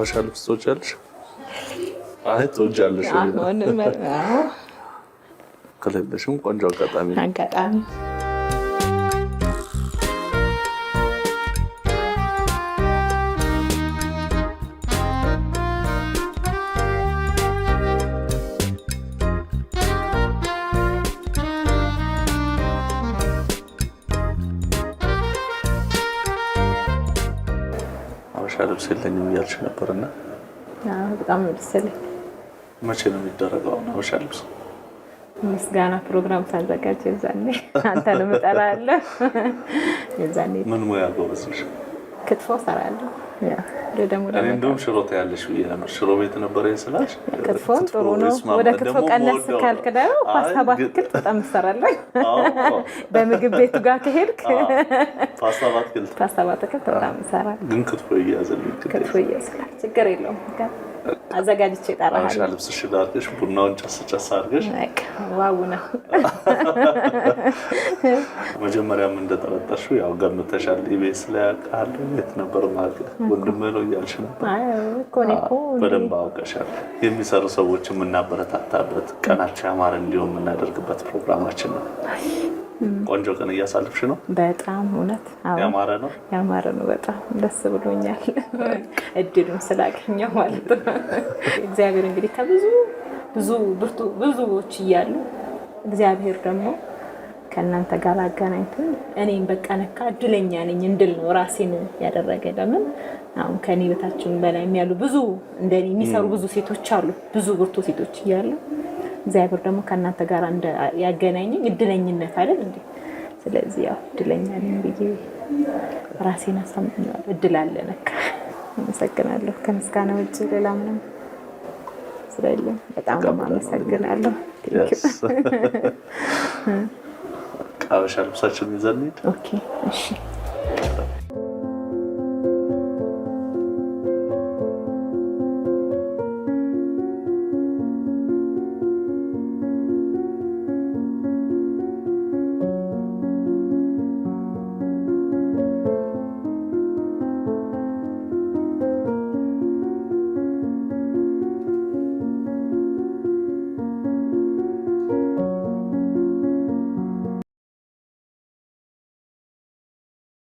አበሻ ልብስ ትወጃለሽ? አይ ትወጃለሽ። ከሌለሽም ቆንጆ አጋጣሚ ልብስ የለኝም እያልሽ ነበርና በጣም ደስ ይላል። መቼ ነው የሚደረገው አበሻ ልብስ? ምስጋና ፕሮግራም ታዘጋጅ የዛኔ አንተንም እጠራለሁ። የዛኔ ምን ሙያ ጎበዝ ነሽ? ክትፎ እሰራለሁ። እኔ እንደውም ሽሮ ታያለሽ ብዬ ነበር። ሽሮ ቤት ነበር ስላልሽ ክትፎን ጥሩ ነው። ወደ ክትፎ ቀነስ ካልክ ደግሞ ፓስታ በአትክልት በጣም እሰራለሁ። በምግብ ቤቱ ጋር ከሄድክ ፓስታ በአትክልት በጣም እሰራለሁ። ግን ክትፎ እያዘልኝ ችግር የለውም። አዘጋጅቼ እጠራለሁ። አበሻ ልብስሽ ዳርገሽ ቡናውን ጨስ አድርገሽ ዋው ነው። መጀመሪያም እንደጠረጠርሽው ያው ገምተሻል። ኢቢኤስ ላይ ያውቃል የት ነበር ማለት ወንድምህ ነው እያልሽ ነበር እኮ በደንብ አውቀሻል። የሚሰሩ ሰዎች የምናበረታታበት ቀናቸው ያማረ እንዲሆን የምናደርግበት ፕሮግራማችን ነው። ቆንጆ ቀን እያሳለፍሽ ነው። በጣም እውነት ያማረ ነው። በጣም ደስ ብሎኛል እድሉን ስላገኘው ማለት ነው። እግዚአብሔር እንግዲህ ብዙዎች እያሉ እግዚአብሔር ደግሞ ከእናንተ ጋር አገናኝቶኝ እኔም በቃ ነካ እድለኛ ነኝ እንድል ነው ራሴን ያደረገ። ለምን አሁን ከኔ በታችን በላይ የሚያሉ ብዙ እንደኔ የሚሰሩ ብዙ ሴቶች አሉ፣ ብዙ ብርቱ ሴቶች እያሉ እግዚአብሔር ደግሞ ከእናንተ ጋር ያገናኘኝ እድለኝነት አይደል እንዴ? ስለዚህ ያው እድለኛ ነኝ ብዬ ራሴን አሳምኛለሁ። እድል አለ ነካ። አመሰግናለሁ። ከምስጋና ውጭ ሌላ ምንም ስለሌለኝ በጣም አመሰግናለሁ። አበሻ ልብሳችን ይዘን እንሂድ። ኦኬ እሺ።